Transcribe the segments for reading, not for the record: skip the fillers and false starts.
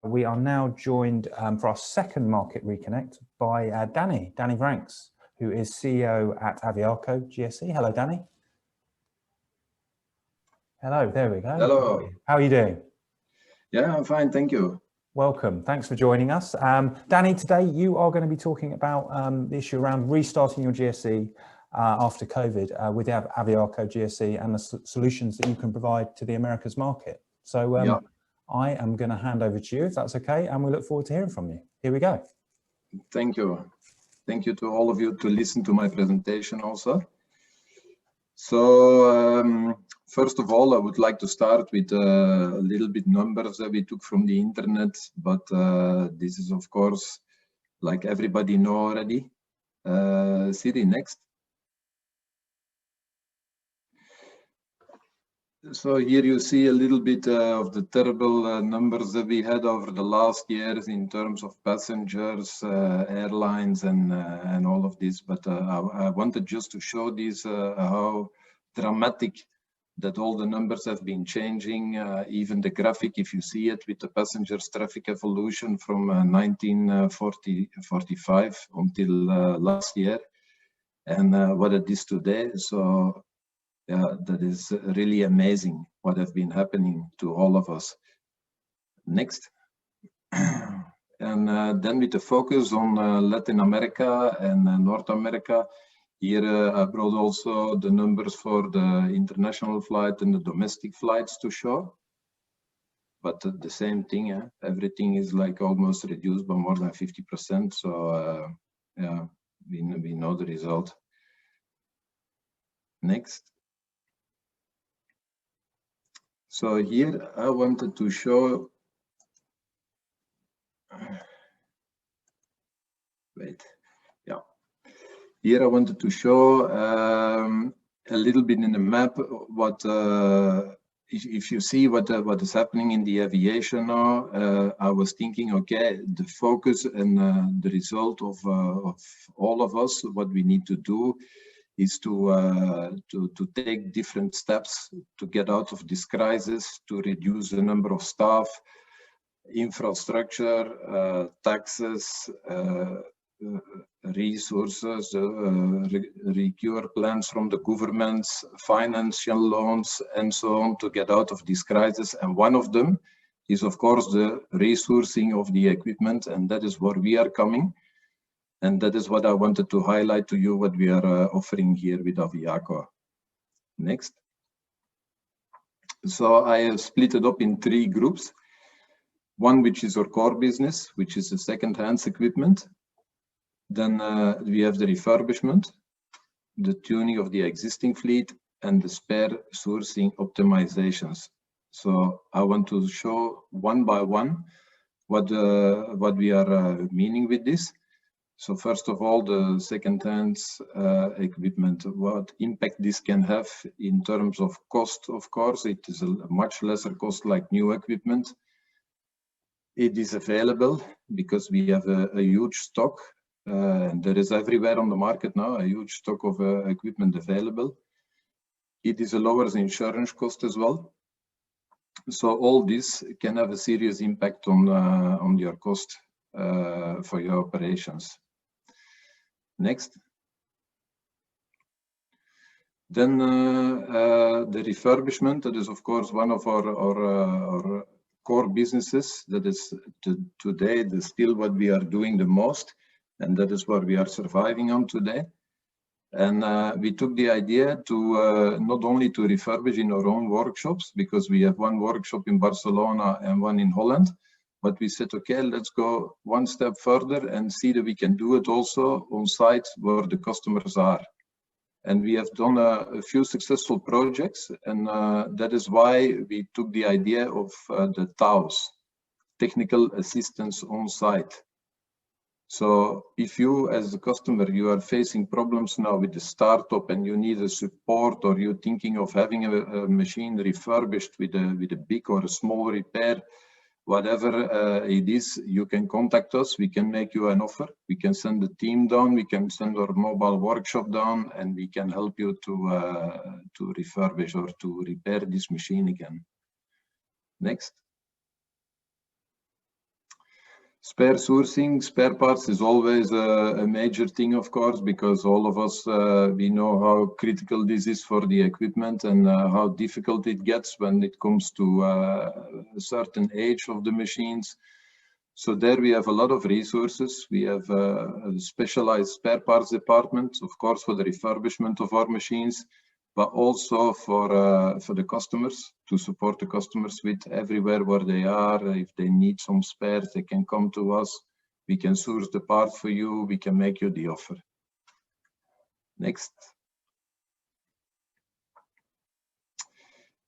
We are now joined for our second market reconnect by Danny Vranckx, who is CEO at Aviaco GSE. Hello, Danny. Hello, there we go. Hello. How are you doing? Yeah, I'm fine, thank you. Welcome, thanks for joining us. Danny, today you are going to be talking about the issue around restarting your GSE after COVID with the Aviaco GSE and the solutions that you can provide to the Americas market. So Yeah. I am going to hand over to you, if that's okay, and we look forward to hearing from you. Here we go. Thank you. Thank you to all of you to listen to my presentation also. So first of all, I would like to start with a little bit numbers that we took from the internet, but this is of course, like everybody know already. Siri, next. So here you see a little bit of the terrible numbers that we had over the last years in terms of passengers, airlines, and all of this. But I wanted just to show this how dramatic that all the numbers have been changing. Even the graphic, if you see it, with the passengers traffic evolution from 1945 until last year, and what it is today. So. Yeah, that is really amazing what has been happening to all of us. Next. And then with the focus on Latin America and North America, here I brought also the numbers for the international flight and the domestic flights to show. But the same thing, everything is like almost reduced by more than 50%. So yeah, we know the result. Next. So here I wanted to show, Here I wanted to show a little bit in the map what, if you see what is happening in the aviation now, I was thinking, okay, the focus and the result of all of us, what we need to do is to take different steps to get out of this crisis, to reduce the number of staff, infrastructure, taxes, resources, recure plans from the governments, financial loans, and so on to get out of this crisis. And one of them is, of course, the resourcing of the equipment, and that is where we are coming. And that is what I wanted to highlight to you, what we are offering here with Aviaco. Next. So I have split it up in 3 groups. One, which is our core business, which is the second-hand equipment. Then we have the refurbishment, the tuning of the existing fleet, and the spare sourcing optimizations. So I want to show one by one what we are meaning with this. So first of all, the second-hand equipment, what impact this can have in terms of cost, of course. It is a much lesser cost like new equipment. It is available because we have a huge stock. And there is everywhere on the market now, a huge stock of equipment available. It is a lower insurance cost as well. So all this can have a serious impact on your cost for your operations. Next. Then the refurbishment, that is of course one of our core businesses. That is today still what we are doing the most, and that is what we are surviving on today. And we took the idea to not only to refurbish in our own workshops, because we have one workshop in Barcelona and one in Holland. But we said, okay, let's go one step further and see that we can do it also on site where the customers are. And we have done a few successful projects, and that is why we took the idea of the TAOs, technical assistance on site. So if you, as a customer, you are facing problems now with the startup and you need a support, or you're thinking of having a machine refurbished with a big or a small repair, whatever it is, you can contact us. We can make you an offer. We can send the team down. We can send our mobile workshop down, and we can help you to refurbish or to repair this machine again. Next. Spare sourcing, spare parts is always a major thing, of course, because all of us, we know how critical this is for the equipment and how difficult it gets when it comes to a certain age of the machines. So there we have a lot of resources. We have a specialized spare parts department, of course, for the refurbishment of our machines, but also for the customers, to support the customers with everywhere where they are. If they need some spares, they can come to us. We can source the part for you. We can make you the offer. Next.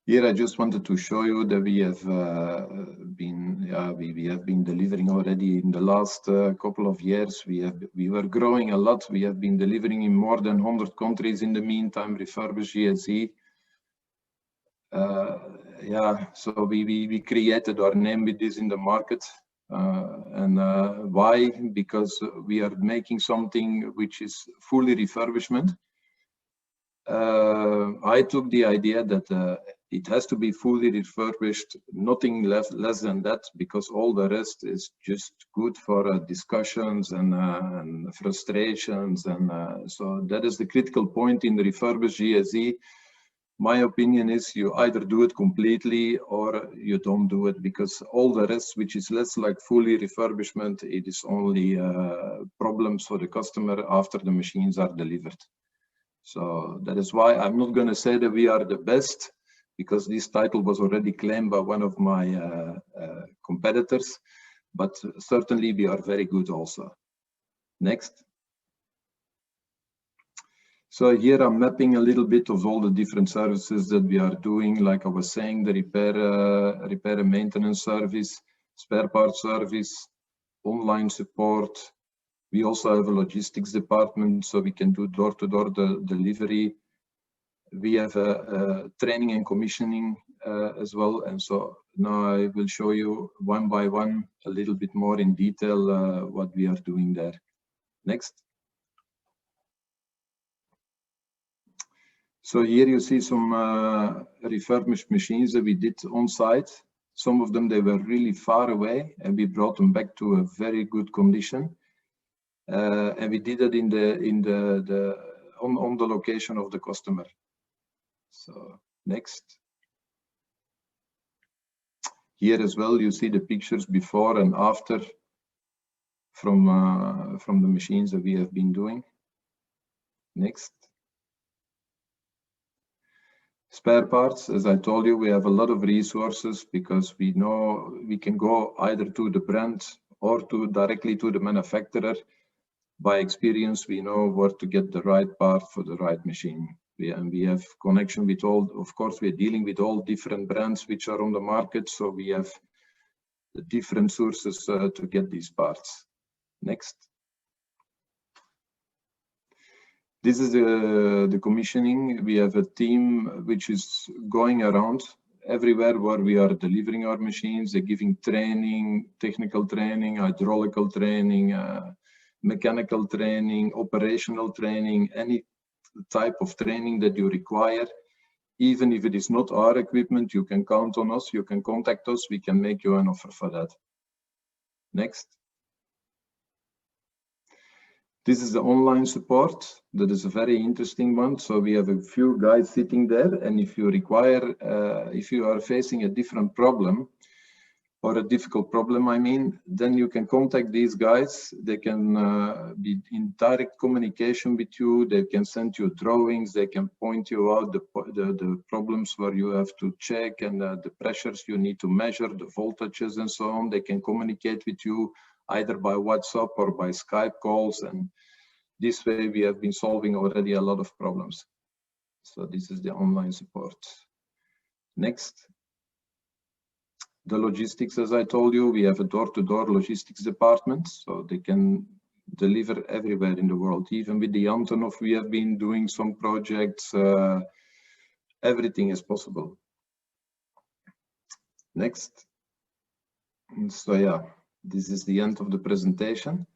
Here I just wanted to show you that we have been delivering already in the last couple of years. We were growing a lot. We have been delivering in more than 100 countries in the meantime. Refurbished GSE. So we created our name with this in the market. Why? Because we are making something which is fully refurbishment. I took the idea that it has to be fully refurbished, nothing less than that, because all the rest is just good for discussions and frustrations. So that is the critical point in the refurbished GSE. My opinion is you either do it completely or you don't do it, because all the rest, which is less like fully refurbishment, it is only problems for the customer after the machines are delivered. So that is why I'm not going to say that we are the best, because this title was already claimed by one of my competitors, but certainly we are very good also. Next. So here I'm mapping a little bit of all the different services that we are doing. Like I was saying, the repair and maintenance service, spare parts service, online support. We also have a logistics department, so we can do door-to-door delivery. We have a training and commissioning as well. And so now I will show you one by one a little bit more in detail what we are doing there. Next. So here you see some refurbished machines that we did on site. Some of them, they were really far away, and we brought them back to a very good condition. And we did it on the location of the customer. So next. Here as well, you see the pictures before and after from the machines that we have been doing. Next. Spare parts, as I told you, we have a lot of resources, because we know we can go either to the brand or directly to the manufacturer. By experience, we know where to get the right part for the right machine. We have connection with all, of course, we're dealing with all different brands which are on the market, so we have the different sources to get these parts. Next. This is the commissioning. We have a team which is going around everywhere where we are delivering our machines. They're giving training, technical training, hydraulical training, mechanical training, operational training, any type of training that you require. Even if it is not our equipment, you can count on us, you can contact us, we can make you an offer for that. Next. This is the online support. That is a very interesting one. So we have a few guys sitting there, and if you require, if you are facing a different problem, or a difficult problem, I mean, then you can contact these guys. They can be in direct communication with you. They can send you drawings. They can point you out the problems where you have to check, and the pressures you need to measure, the voltages and so on. They can communicate with you either by WhatsApp or by Skype calls. And this way we have been solving already a lot of problems. So this is the online support. Next. The logistics, as I told you, we have a door-to-door logistics department, so they can deliver everywhere in the world. Even with the Antonov, we have been doing some projects. Everything is possible. Next. So yeah, this is the end of the presentation.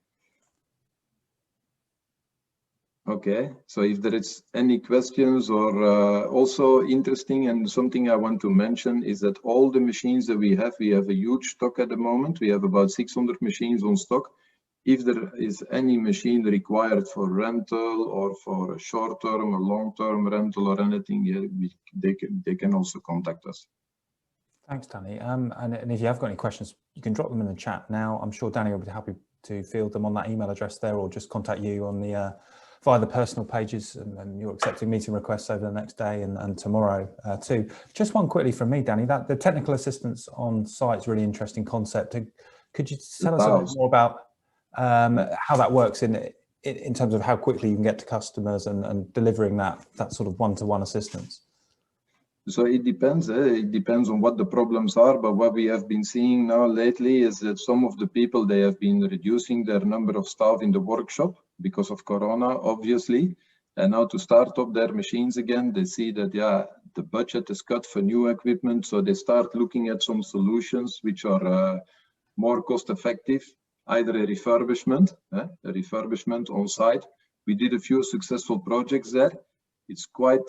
Okay, so if there is any questions or also interesting and something I want to mention is that all the machines that we have a huge stock at the moment. We have about 600 machines on stock. If there is any machine required for rental or for a short-term or long-term rental or anything, yeah, they can also contact us. Thanks, Danny. And if you have got any questions, you can drop them in the chat now. I'm sure Danny will be happy to field them on that email address there, or just contact you on the via the personal pages, and you're accepting meeting requests over the next day and tomorrow too. Just one quickly from me, Danny, that the technical assistance on site is a really interesting concept. Could you tell us a bit more about how that works in terms of how quickly you can get to customers and delivering that sort of one-to-one assistance? So it depends. It depends on what the problems are. But what we have been seeing now lately is that some of the people, they have been reducing their number of staff in the workshop because of Corona, obviously. And now to start up their machines again, they see that, yeah, the budget is cut for new equipment. So they start looking at some solutions which are more cost effective, either a refurbishment on site. We did a few successful projects there. It's quite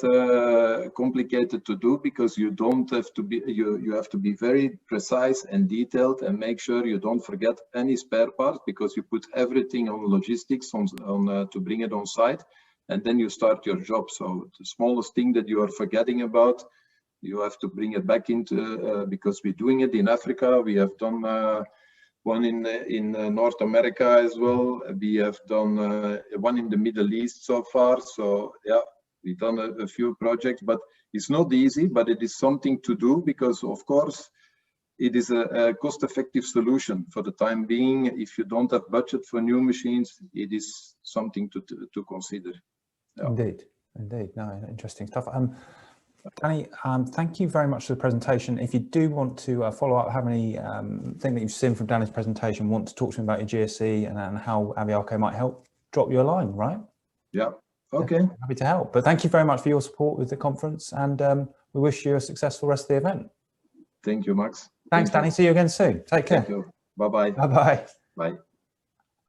complicated to do because you don't have to be, you have to be very precise and detailed and make sure you don't forget any spare part, because you put everything on logistics to bring it on site, and then you start your job. So the smallest thing that you are forgetting about, you have to bring it back into, because we're doing it in Africa. We have done one in North America as well. We have done one in the Middle East so far. So yeah, we've done a few projects, but it's not easy, but it is something to do because, of course, it is a cost-effective solution for the time being. If you don't have budget for new machines, it is something to consider. Yeah. Indeed. No, interesting stuff. Danny, thank you very much for the presentation. If you do want to follow up, have any thing that you've seen from Danny's presentation, want to talk to him about your GSE and how Aviaco might help, drop you a line, right? Yeah. Okay. Yeah, happy to help. But thank you very much for your support with the conference, and we wish you a successful rest of the event. Thank you, Max. Thanks, Danny. See you again soon. Take care. Thank you. Bye-bye. Bye-bye. Bye.